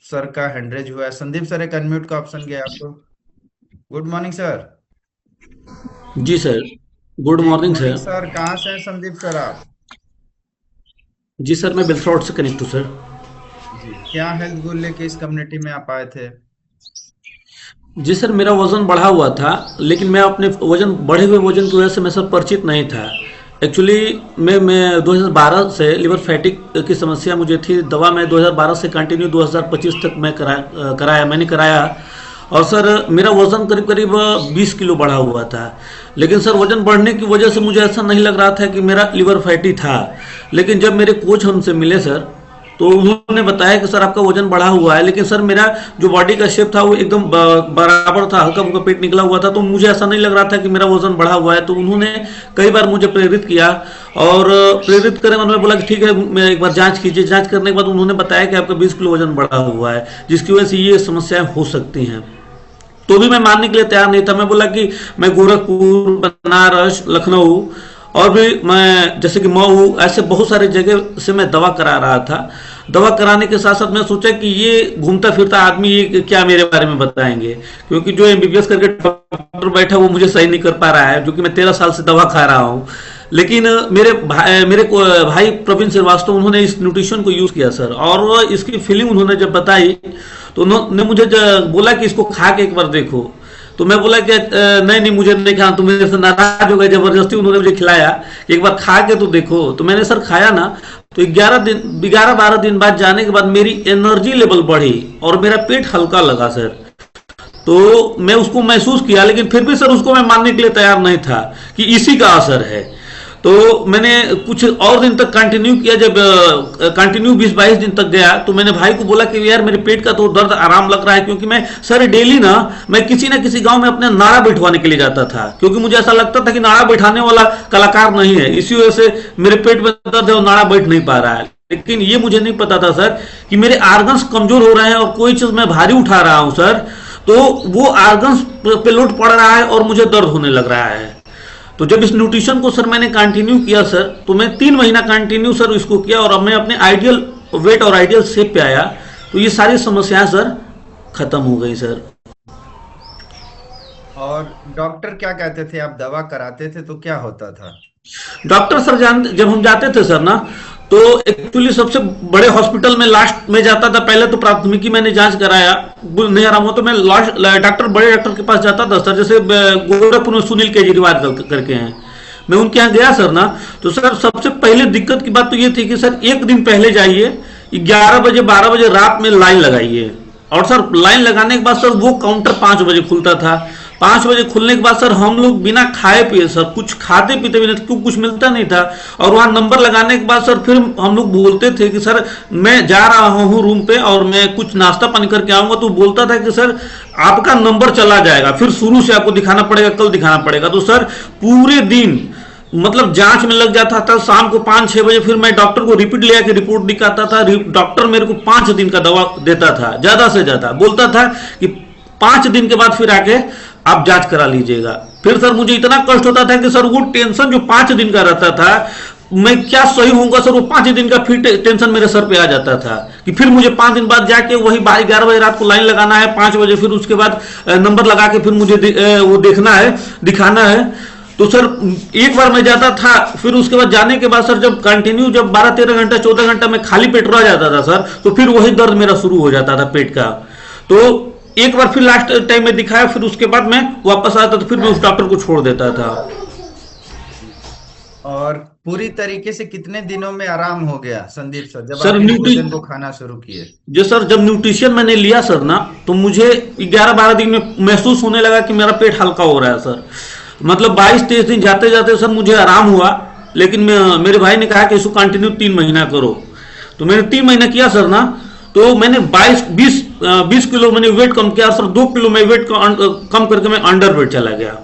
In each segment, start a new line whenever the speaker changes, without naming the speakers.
Sir का hand raise हुआ है। संदीप सर, एक अनम्यूट का ऑप्शन गया आपको। Good morning sir.
जी सर। गुड
जी good
morning
morning
sir.
Sir, कहाँ से हैं संदीप सर आप?
जी सर, मैं बिलफ्रॉड से कनेक्ट हूँ सर।
जी, क्या हेल्थ गोल लेके इस कम्युनिटी में आप आए थे?
जी सर, मेरा वज़न बढ़ा हुआ था, लेकिन मैं अपने वज़न बढ़े हुए वज़न की वजह से मैं सर परिचित नहीं था। एक्चुअली मैं 2012 से लिवर फैटिक की समस्या मुझे थी। दवा मैं 2012 से कंटिन्यू 2025 तक मैं मैंने कराया। और सर मेरा वज़न करीब करीब 20 किलो बढ़ा हुआ था। लेकिन सर वज़न बढ़ने की वजह से मुझे ऐसा नहीं लग रहा था कि मेरा लिवर फैटी था। लेकिन जब मेरे कोच हमसे मिले सर, तो उन्होंने बताया कि सर आपका वजन बढ़ा हुआ है, लेकिन सर मेरा जो बॉडी का शेप था वो एकदम बराबर था, हल्का फुल्का पेट निकला हुआ था, तो मुझे ऐसा नहीं लग रहा था कि मेरा वजन बढ़ा हुआ है। तो उन्होंने कई बार मुझे प्रेरित किया। और प्रेरित करने में उन्होंने बोला कि ठीक है, मैं एक बार जांच कीजिए। जांच करने के बाद उन्होंने बताया कि आपका 20 किलो वजन बढ़ा हुआ है, जिसकी वजह से ये समस्याएं हो सकती हैं। तो भी मैं मानने के लिए तैयार नहीं था। मैं बोला कि मैं गोरखपुर, बनारस, लखनऊ और भी मैं जैसे कि मऊ, ऐसे बहुत सारे जगह से मैं दवा करा रहा था। दवा कराने के साथ साथ मैं सोचा कि ये घूमता फिरता आदमी ये क्या मेरे बारे में बताएंगे, क्योंकि जो एमबीबीएस करके डॉक्टर बैठा वो मुझे सही नहीं कर पा रहा है, जो कि मैं 13 साल से दवा खा रहा हूँ। लेकिन मेरे भाई प्रवीण श्रीवास्तव, उन्होंने इस न्यूट्रिशन को यूज किया सर, और इसकी फीलिंग उन्होंने जब बताई तो उन्होंने मुझे बोला कि इसको खा के एक बार देखो। तो मैं बोला कि नहीं नहीं, मुझे नहीं खाना। तो मेरे से नाराज हो गए। जबरदस्ती उन्होंने मुझे खिलाया कि एक बार खा के तो देखो। तो मैंने सर खाया ना, तो 11-12 दिन बाद जाने के बाद मेरी एनर्जी लेवल बढ़ी और मेरा पेट हल्का लगा सर। तो मैं उसको महसूस किया, लेकिन फिर भी सर उसको मैं मानने के लिए तैयार नहीं था कि इसी का असर है। तो मैंने कुछ और दिन तक कंटिन्यू किया। जब कंटिन्यू 20-22 दिन तक गया, तो मैंने भाई को बोला कि यार मेरे पेट का तो दर्द आराम लग रहा है, क्योंकि मैं सर डेली मैं किसी ना किसी गांव में अपने नाड़ा बैठवाने के लिए जाता था, क्योंकि मुझे ऐसा लगता था कि नाड़ा बैठाने वाला कलाकार नहीं है। इसी वजह से मेरे पेट में दर्द है और नाड़ा बैठ नहीं पा रहा है। लेकिन ये मुझे नहीं पता था सर कि मेरे आर्गन्स कमजोर हो रहे हैं, और कोई चीज मैं भारी उठा रहा हूं सर, तो वो आर्गन्स पे लोड पड़ रहा है और मुझे दर्द होने लग रहा है। तो जब इस न्यूट्रिशन को सर मैंने कंटिन्यू किया सर, तो मैं 3 महीना कंटिन्यू सर इसको किया, और अब मैं अपने आइडियल वेट और आइडियल शेप पे आया। तो ये सारी समस्याएं सर खत्म हो गई सर।
और डॉक्टर क्या कहते थे? आप दवा कराते थे तो क्या होता था?
डॉक्टर सर जब हम जाते थे सर ना, तो एक्चुअली सबसे बड़े हॉस्पिटल में लास्ट में जाता था। पहले तो प्राथमिकी मैंने जांच कराया, नहीं आराम हुआ तो मैं लास्ट डॉक्टर, बड़े डॉक्टर के पास जाता था सर। जैसे गोरखपुर में सुनील केजरीवाल करके हैं, मैं उनके यहाँ गया सर ना। तो सर सबसे पहले दिक्कत की बात तो ये थी कि सर एक दिन पहले जाइए, 11 बजे 12 बजे रात में लाइन लगाइए। और सर लाइन लगाने के बाद सर वो काउंटर 5 बजे खुलता था। 5 बजे खुलने के बाद सर हम लोग बिना खाए पिए, सर कुछ खाते पीते भी नहीं, क्यों कुछ मिलता नहीं था। और वहां नंबर लगाने के बाद सर फिर हम लोग बोलते थे कि सर मैं जा रहा हूँ रूम पे और मैं कुछ नाश्ता पानी करके आऊंगा। तो बोलता था कि सर आपका नंबर चला जाएगा, फिर शुरू से आपको दिखाना पड़ेगा, कल दिखाना पड़ेगा। तो सर पूरे दिन मतलब जांच में लग जाता था। शाम को 5-6 बजे फिर मैं डॉक्टर को रिपीट ले आके रिपोर्ट दिखाता था। डॉक्टर मेरे को 5 दिन का दवा देता था, ज्यादा से ज्यादा बोलता था कि 5 दिन के बाद फिर आके आप जांच करा लीजिएगा। फिर सर मुझे इतना कष्ट होता था कि सर वो टेंशन जो 5 दिन का रहता था, मैं क्या सही होऊंगा सर, वो 5 दिन का फिर टेंशन मेरे सर पे आ जाता था कि फिर मुझे 5 दिन बाद जाके वही 11 बजे रात को लाइन लगाना है, 5 बजे फिर उसके बाद नंबर लगा के फिर मुझे वो देखना है, दिखाना है। तो सर एक बार मैं जाता था, फिर उसके बाद जाने के बाद सर जब कंटिन्यू जब 12-13 घंटा 14 घंटा मैं खाली पेट रह जाता था सर, तो फिर वही दर्द मेरा शुरू हो जाता था पेट का। तो एक बार फिर लास्ट टाइम में दिखाया, फिर उसके बाद मैं वापस आता तो फिर मैं उस डॉक्टर को छोड़ देता था।
और पूरी तरीके से कितने दिनों में आराम हो गया संदीप सर, जब
सर
आप इस भोजन को खाना शुरू किए?
जो सर जब न्यूट्रिशन मैंने लिया सर ना, तो मुझे 11-12 दिन में महसूस होने लगा कि मेरा पेट हल्का हो रहा है सर। मतलब 22-23 दिन जाते जाते सर मुझे आराम हुआ। लेकिन मेरे भाई ने कहा कि इसको कंटिन्यू 3 महीना करो। तो मैंने 3 महीना किया सर ना, तो मैंने 20 किलो मैंने वेट कम किया सर। 2 किलो में वेट कम करके मैं अंडर वेट चला गया।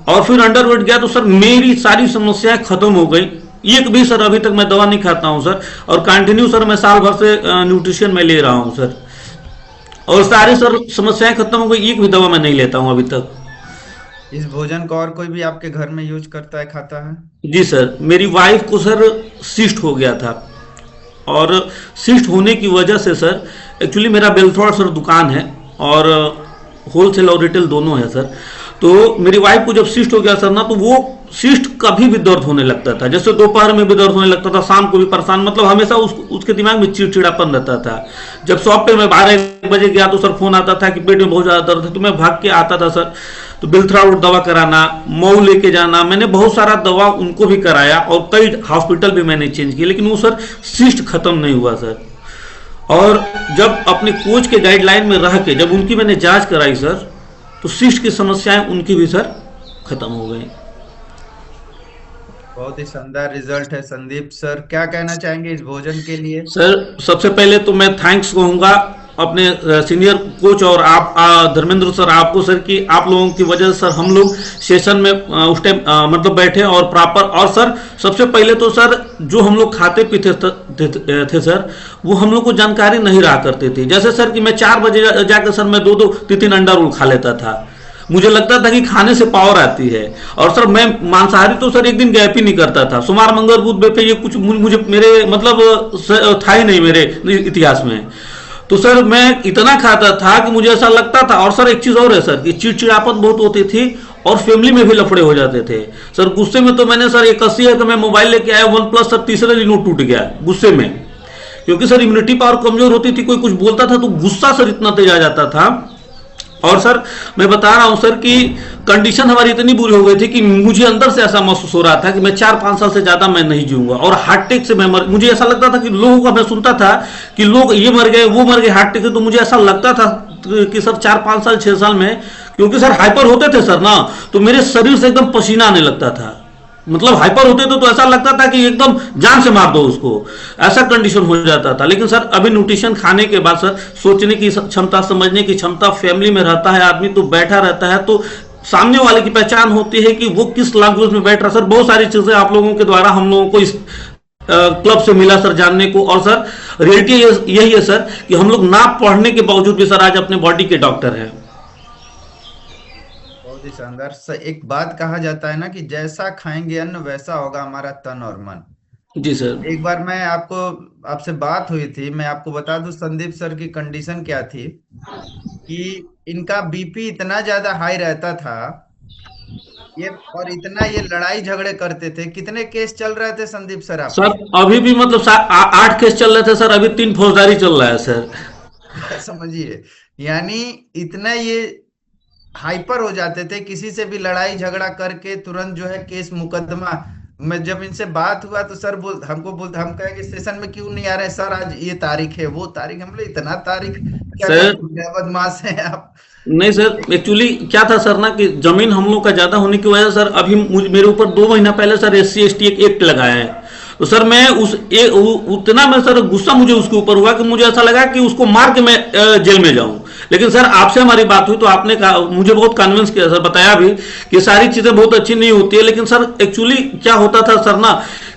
और फिर अंडर वेट गया तो सर मेरी सारी समस्याएं खत्म हो गई। एक भी सर अभी तक मैं दवा नहीं खाता हूं सर, और कंटिन्यू सर मैं साल भर से न्यूट्रिशन में ले रहा हूं सर, और सारी सर समस्याएं खत्म हो गई। एक भी दवा मैं नहीं लेता हूं अभी तक।
इस भोजन को और कोई भी आपके घर में यूज करता है, खाता है?
जी सर, मेरी वाइफ को सर सिस्ट हो गया था, और सिस्ट होने की वजह से सर एक्चुअली मेरा बेलथौर सर दुकान है, और होलसेल और रिटेल दोनों है सर। तो मेरी वाइफ को जब सिस्ट हो गया सर ना, तो वो सिस्ट कभी भी दर्द होने लगता था, जैसे दोपहर में भी दर्द होने लगता था, शाम को भी परेशान, मतलब हमेशा उसके दिमाग में चिड़चिड़ापन रहता था। जब शॉप पे मैं 12 1 बजे गया तो सर फोन आता था कि पेट में बहुत ज़्यादा दर्द है, तो मैं भाग के आता था सर। तो बिल्थराउट दवा कराना, मऊ लेके जाना, मैंने बहुत सारा दवा उनको भी कराया और कई हॉस्पिटल भी मैंने चेंज किए, लेकिन वो सर सिस्ट खत्म नहीं हुआ सर। और जब अपने कोच के गाइडलाइन में रह के जब उनकी मैंने जांच कराई सर, तो सिस्ट की समस्याएं उनकी भी सर खत्म हो गई।
बहुत ही शानदार रिजल्ट है संदीप सर। क्या कहना चाहेंगे इस भोजन के लिए?
सर सबसे पहले तो मैं थैंक्स कहूंगा अपने सीनियर कोच और आप धर्मेंद्र सर, आपको सर, कि आप लोगों की वजह से सर हम लोग सेशन में उस टाइम मतलब बैठे और प्रॉपर। और सर सबसे पहले तो सर जो हम लोग खाते पीते थे सर, वो हम लोग को जानकारी नहीं रहा करते थे। जैसे सर कि मैं 4 बजे जाकर सर मैं 2 2 3 3 अंडा रोल खा लेता था, मुझे लगता था कि खाने से पावर आती है। और सर मैं मांसाहारी तो सर एक दिन गैप ही नहीं करता था, सोमवार मंगल बुध बेफे ये कुछ मुझे मेरे मतलब था ही नहीं मेरे इतिहास में। तो सर मैं इतना खाता था कि मुझे ऐसा लगता था। और सर एक चीज और है सर कि चिड़चिड़ापन बहुत होती थी और फैमिली में भी लफड़े हो जाते थे सर। गुस्से में तो मैंने सर 81 का मैं मोबाइल लेके आया, वन प्लस सर तीसरे दिन वो टूट गया गुस्से में, क्योंकि सर इम्यूनिटी पावर कमजोर होती थी, कोई कुछ बोलता था तो गुस्सा सर इतना तेज आ जाता था। और सर मैं बता रहा हूं सर कि कंडीशन हमारी इतनी बुरी हो गई थी कि मुझे अंदर से ऐसा महसूस हो रहा था कि मैं 4 5 साल से ज्यादा मैं नहीं जीऊंगा। और हार्ट अटैक से मुझे ऐसा लगता था कि लोगों का, मैं सुनता था कि लोग ये मर गए वो मर गए हार्ट अटैक से, तो मुझे ऐसा लगता था कि सर 4 5 साल 6 साल में, क्योंकि सर हाइपर होते थे सर ना, तो मेरे शरीर से एकदम पसीना आने लगता था। मतलब हाइपर होते तो ऐसा लगता था कि एकदम जान से मार दो उसको, ऐसा कंडीशन हो जाता था। लेकिन सर अभी न्यूट्रिशन खाने के बाद सर सोचने की क्षमता, समझने की क्षमता, फैमिली में रहता है आदमी तो बैठा रहता है, तो सामने वाले की पहचान होती है कि वो किस लैंग्वेज में बैठ रहा। सर बहुत सारी चीजें आप लोगों के द्वारा हम लोगों को इस क्लब से मिला सर जानने को। और सर रियलिटी यही है सर कि हम लोग ना पढ़ने के बावजूद भी सर आज अपने बॉडी के डॉक्टर हैं।
बहुत ही शानदार सर। एक बात कहा जाता है ना कि जैसा खाएंगे अन्न वैसा होगा हमारा तन और मन।
जी सर।
एक बार मैं आपको, आपसे बात हुई थी, मैं आपको बता दूं संदीप सर की कंडीशन क्या थी, कि इनका बीपी इतना ज्यादा हाई रहता था ये, और इतना ये लड़ाई झगड़े करते थे। कितने केस चल रहे थे संदीप सर
सर
आपके?
अभी भी मतलब 8 केस चल रहे थे सर, अभी 3 फौजदारी चल रहा है सर।
समझिए, यानी इतना ये हाइपर हो जाते थे, किसी से भी लड़ाई झगड़ा करके तुरंत जो है केस मुकदमा। मैं जब इनसे बात हुआ तो सर हम कहे कि स्टेशन में क्यों नहीं आ रहे सर, आज ये तारीख है वो तारीख है। हम बोले इतना तारीख क्या
सर
क्या बदमाश है आप।
नहीं सर, एक्चुअली क्या था सर ना कि जमीन हम लोग का ज्यादा होने की वजह से सर अभी मेरे ऊपर 2 महीना पहले सर SC ST एक एक्ट लगाया है। तो सर मैं उतना मैं सर गुस्सा मुझे उसके ऊपर हुआ कि मुझे ऐसा लगा कि उसको मार के मैं जेल में जाऊं। लेकिन सर आपसे हमारी बात हुई तो आपने कहा, मुझे बहुत कन्विंस किया सर, बताया भी कि सारी चीजें बहुत अच्छी नहीं होती है। लेकिन सर एक्चुअली क्या होता था सर ना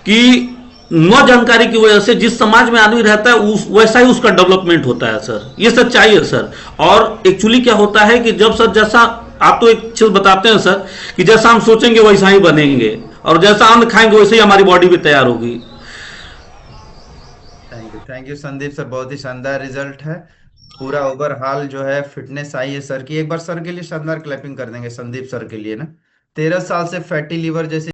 कि न जानकारी की वजह से जिस समाज में आदमी रहता है वैसा ही उसका डेवलपमेंट होता है सर, ये सच्चाई है सर। और एक्चुअली क्या होता है कि जब सर जैसा आप तो एक चीज बताते हैं सर कि जैसा हम सोचेंगे वैसा ही बनेंगे, और जैसा अन्न खाएंगे वैसे ही हमारी बॉडी भी तैयार होगी।
थैंक यू संदीप सर, बहुत ही शानदार रिजल्ट है। पूरा ओवरऑल जो है फिटनेस आई है सर की। एक बार सर के लिए शानदार क्लैपिंग कर देंगे संदीप सर के लिए ना। 13 साल से फैटी लीवर जैसी